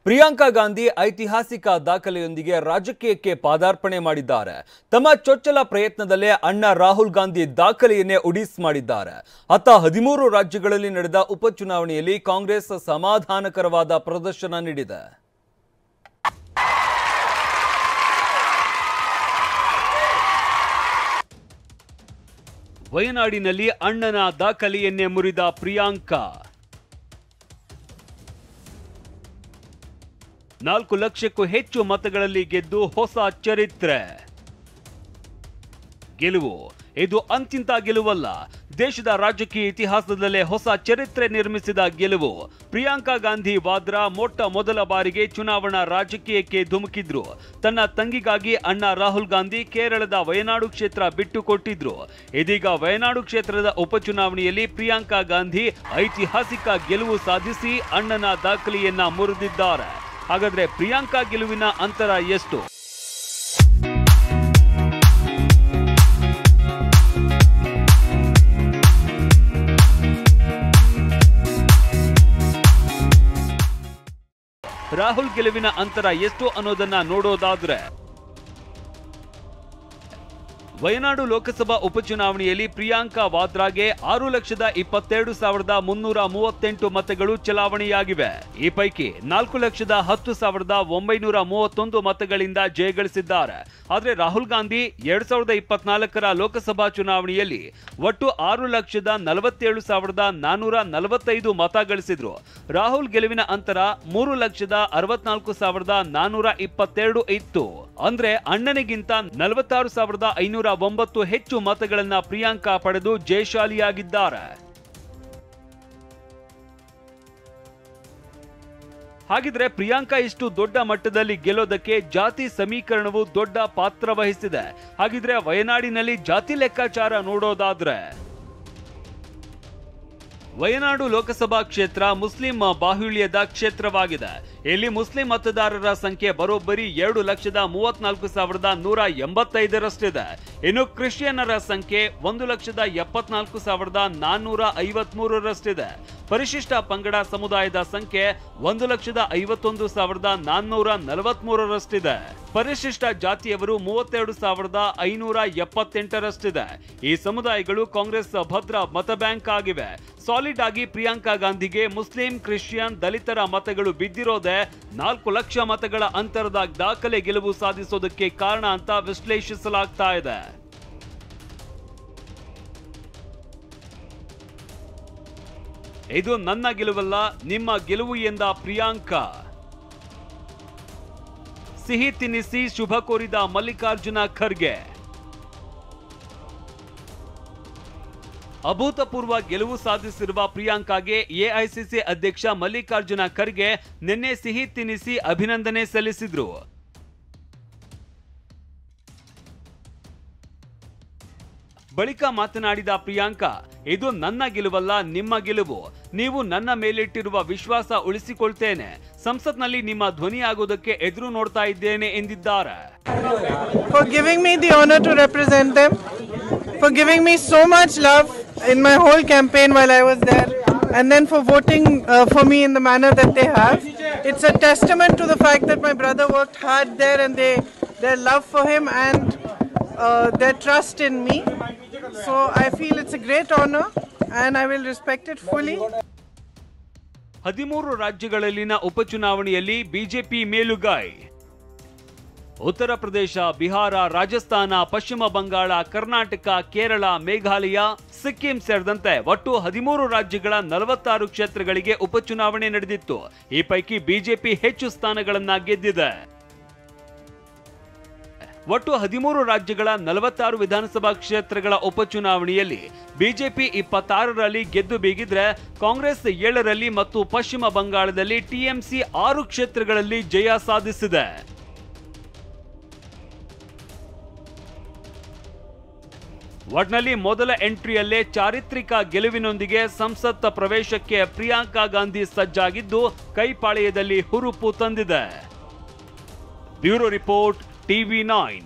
ಪ್ರಿಯಾಂಕಾ ಗಾಂಧಿ ಐತಿಹಾಸಿಕ ದಾಖಲೆಯೊಂದಿಗೆ ರಾಜಕೀಯಕ್ಕೆ ಪಾದಾರ್ಪಣೆ ಮಾಡಿದ್ದಾರೆ. ತಮ್ಮ ಚೊಚ್ಚಲ ಪ್ರಯತ್ನದಲ್ಲೇ ಅಣ್ಣ ರಾಹುಲ್ ಗಾಂಧಿ ದಾಖಲೆಯನ್ನೇ ಉಡಿಸ್ ಮಾಡಿದ್ದಾರೆ. ಅತ್ತ 13 ರಾಜ್ಯಗಳಲ್ಲಿ ನಡೆದ ಉಪಚುನಾವಣೆಯಲ್ಲಿ ಕಾಂಗ್ರೆಸ್ ಸಮಾಧಾನಕರವಾದ ಪ್ರದರ್ಶನ ನೀಡಿದೆ. ವಯನಾಡಿನಲ್ಲಿ ಅಣ್ಣನ ದಾಖಲೆಯನ್ನೇ ಮುರಿದ ಪ್ರಿಯಾಂಕಾ 4 ಲಕ್ಷಕ್ಕೂ ಹೆಚ್ಚು ಮತಗಳಲ್ಲಿ ಗೆದ್ದು ಹೊಸ ಚರಿತ್ರೆ. ಗೆಲುವು ಇದು ಅಂತಿಂತ ಗೆಲುವಲ್ಲ, ದೇಶದ ರಾಜಕೀಯ ಇತಿಹಾಸದಲ್ಲೇ ಹೊಸ ಚರಿತ್ರೆ ನಿರ್ಮಿಸಿದ ಗೆಲುವು. ಪ್ರಿಯಾಂಕಾ ಗಾಂಧಿ ವಾದ್ರಾ ಮೊಟ್ಟ ಮೊದಲ ಬಾರಿಗೆ ಚುನಾವಣಾ ರಾಜಕೀಯಕ್ಕೆ ಧುಮುಕಿದ್ರು. ತನ್ನ ತಂಗಿಗಾಗಿ ಅಣ್ಣ ರಾಹುಲ್ ಗಾಂಧಿ ಕೇರಳದ ವಯನಾಡು ಕ್ಷೇತ್ರ ಬಿಟ್ಟು ಕೊಟ್ಟಿದ್ರು. ಇದೀಗ ವಯನಾಡು ಕ್ಷೇತ್ರದ ಉಪಚುನಾವಣೆಯಲ್ಲಿ ಪ್ರಿಯಾಂಕಾ ಗಾಂಧಿ ಐತಿಹಾಸಿಕ ಗೆಲುವು ಸಾಧಿಸಿ ಅಣ್ಣನ ದಾಖಲೆಯನ್ನ ಮುರಿದಿದ್ದಾರೆ. ಹಾಗಾದ್ರೆ ಪ್ರಿಯಾಂಕಾ ಗೆಲುವಿನ ಅಂತರ ಎಷ್ಟು? ರಾಹುಲ್ ಗೆಲುವಿನ ಅಂತರ ಎಷ್ಟು ಅನ್ನೋದನ್ನ ನೋಡೋದಾದ್ರೆ, ವಯನಾಡು ಲೋಕಸಭಾ ಉಪಚುನಾವಣೆಯಲ್ಲಿ ಪ್ರಿಯಾಂಕಾ ವಾದ್ರಾಗೆ 6,22,338 ಮತಗಳು ಚಲಾವಣೆಯಾಗಿವೆ. ಈ ಪೈಕಿ 4,10,931 ಮತಗಳಿಂದ ಜಯಗಳಿಸಿದ್ದಾರೆ. ಆದರೆ ರಾಹುಲ್ ಗಾಂಧಿ 2024ರ ಲೋಕಸಭಾ ಚುನಾವಣೆಯಲ್ಲಿ ಒಟ್ಟು 6,47,445 ಮತ ಗಳಿಸಿದ್ರು. ರಾಹುಲ್ ಗೆಲುವಿನ ಅಂತರ 3,64,422 ಇತ್ತು. ಅಂದ್ರೆ ಅಣ್ಣನಿಗಿಂತ 46,509 ಹೆಚ್ಚು ಮತಗಳನ್ನ ಪ್ರಿಯಾಂಕಾ ಪಡೆದು ಜಯಶಾಲಿಯಾಗಿದ್ದಾರೆ. ಹಾಗಿದ್ರೆ ಪ್ರಿಯಾಂಕಾ ಇಷ್ಟು ದೊಡ್ಡ ಮಟ್ಟದಲ್ಲಿ ಗೆಲ್ಲೋದಕ್ಕೆ ಜಾತಿ ಸಮೀಕರಣವು ದೊಡ್ಡ ಪಾತ್ರ ವಹಿಸಿದೆ. ಹಾಗಿದ್ರೆ ವಯನಾಡಿನಲ್ಲಿ ಜಾತಿ ಲೆಕ್ಕಾಚಾರ ನೋಡೋದಾದ್ರೆ, ವಯನಾಡು ಲೋಕಸಭಾ ಕ್ಷೇತ್ರ ಮುಸ್ಲಿಂ ಬಾಹುಳ್ಯದ ಕ್ಷೇತ್ರವಾಗಿದೆ. ಇಲ್ಲಿ ಮುಸ್ಲಿಂ ಮತದಾರರ ಸಂಖ್ಯೆ ಬರೋಬ್ಬರಿ 2,34,185ರಷ್ಟಿದೆ. ಇನ್ನು ಕ್ರಿಶ್ಚಿಯನ್ನರ ಸಂಖ್ಯೆ 1,74,453ರಷ್ಟಿದೆ. ಪರಿಶಿಷ್ಟ ಪಂಗಡ ಸಮುದಾಯದ ಸಂಖ್ಯೆ 1,51,443ರಷ್ಟಿದೆ. ಪರಿಶಿಷ್ಟ ಜಾತಿಯವರು 32,578ರಷ್ಟಿದೆ. ಈ ಸಮುದಾಯಗಳು ಕಾಂಗ್ರೆಸ್ ಭದ್ರ ಮತ ಬ್ಯಾಂಕ್ ಆಗಿವೆ. ಸಾಲಿಡ್ ಆಗಿ ಪ್ರಿಯಾಂಕಾ ಗಾಂಧಿಗೆ ಮುಸ್ಲಿಂ, ಕ್ರಿಶ್ಚಿಯನ್, ದಲಿತರ ಮತಗಳು ಬಿದ್ದಿರೋದೇ 4 ಲಕ್ಷ ಮತಗಳ ಅಂತರದ ದಾಖಲೆ ಗೆಲುವು ಸಾಧಿಸೋದಕ್ಕೆ ಕಾರಣ ಅಂತ ವಿಶ್ಲೇಷಿಸಲಾಗ್ತಾ ಇದೆ. ಇದು ನನ್ನ ಗೆಲುವಲ್ಲ, ನಿಮ್ಮ ಗೆಲುವು ಎಂದ ಪ್ರಿಯಾಂಕಾ. ಸಿಹಿ ತಿನ್ನಿಸಿ ಶುಭ ಕೋರಿದ ಮಲ್ಲಿಕಾರ್ಜುನ ಖರ್ಗೆ. ಅಭೂತಪೂರ್ವ ಗೆಲುವು ಸಾಧಿಸಿರುವ ಪ್ರಿಯಾಂಕಾಗೆ ಎಐಸಿಸಿ ಅಧ್ಯಕ್ಷ ಮಲ್ಲಿಕಾರ್ಜುನ ಖರ್ಗೆ ನಿನ್ನೆ ಸಿಹಿ ತಿನ್ನಿಸಿ ಅಭಿನಂದನೆ ಸಲ್ಲಿಸಿದ್ರು. ಬಳಿಕ ಮಾತನಾಡಿದ ಪ್ರಿಯಾಂಕಾ, ಇದು ನನ್ನ ಗೆಲುವಲ್ಲ, ನಿಮ್ಮ ಗೆಲುವು. ನೀವು ನನ್ನ ಮೇಲಿಟ್ಟಿರುವ ವಿಶ್ವಾಸ ಉಳಿಸಿಕೊಳ್ತೇನೆ. ಸಂಸತ್ನಲ್ಲಿ ನಿಮ್ಮ ಧ್ವನಿಯಾಗೋದಕ್ಕೆ ಎದುರು ನೋಡ್ತಾ ಇದ್ದೇನೆ ಎಂದಿದ್ದಾರೆ. For giving me the honor to represent them, for giving me so much love in my whole campaign while I was there, and then for voting for me in the manner that they have. It's a testament to the fact that my brother worked hard there, and their love for him and their trust in me. So I feel it's a great honor and I will respect it fully. 13 ರಾಜ್ಯಗಳಲ್ಲಿನ ಉಪಚುನಾವಣೆಯಲ್ಲಿ BJP ಮೇಲುಗೈ. ಉತ್ತರ ಪ್ರದೇಶ, ಬಿಹಾರ, ರಾಜಸ್ಥಾನ, ಪಶ್ಚಿಮ ಬಂಗಾಳ, ಕರ್ನಾಟಕ, ಕೇರಳ, ಮೇಘಾಲಯ, ಸಿಕ್ಕಿಂ ಸೇರಿದಂತೆ ಒಟ್ಟು 13 ರಾಜ್ಯಗಳ 46 ಕ್ಷೇತ್ರಗಳಿಗೆ ಉಪಚುನಾವಣೆ ನಡೆದಿತ್ತು. ಈ ಪೈಕಿ ಬಿಜೆಪಿ ಹೆಚ್ಚು ಸ್ಥಾನಗಳನ್ನ ಗೆದ್ದಿದೆ. ಒಟ್ಟು 13 ರಾಜ್ಯಗಳ 46 ವಿಧಾನಸಭಾ ಕ್ಷೇತ್ರಗಳ ಉಪಚುನಾವಣೆಯಲ್ಲಿ ಬಿಜೆಪಿ 26ರಲ್ಲಿ ಗೆದ್ದು ಬೀಗಿದ್ರೆ, ಕಾಂಗ್ರೆಸ್ 7ರಲ್ಲಿ ಮತ್ತು ಪಶ್ಚಿಮ ಬಂಗಾಳದಲ್ಲಿ ಟಿಎಂಸಿ 6 ಕ್ಷೇತ್ರಗಳಲ್ಲಿ ಜಯ ಸಾಧಿಸಿದೆ. ಒಟ್ನಲ್ಲಿ ಮೊದಲ ಎಂಟ್ರಿಯಲ್ಲೇ ಚಾರಿತ್ರಿಕ ಗೆಲುವಿನೊಂದಿಗೆ ಸಂಸತ್ ಪ್ರವೇಶಕ್ಕೆ ಪ್ರಿಯಾಂಕಾ ಗಾಂಧಿ ಸಜ್ಜಾಗಿದ್ದು ಕೈಪಾಳ್ಯದಲ್ಲಿ ಹುರುಪು ತಂದಿದೆ. Bureau report, TV9.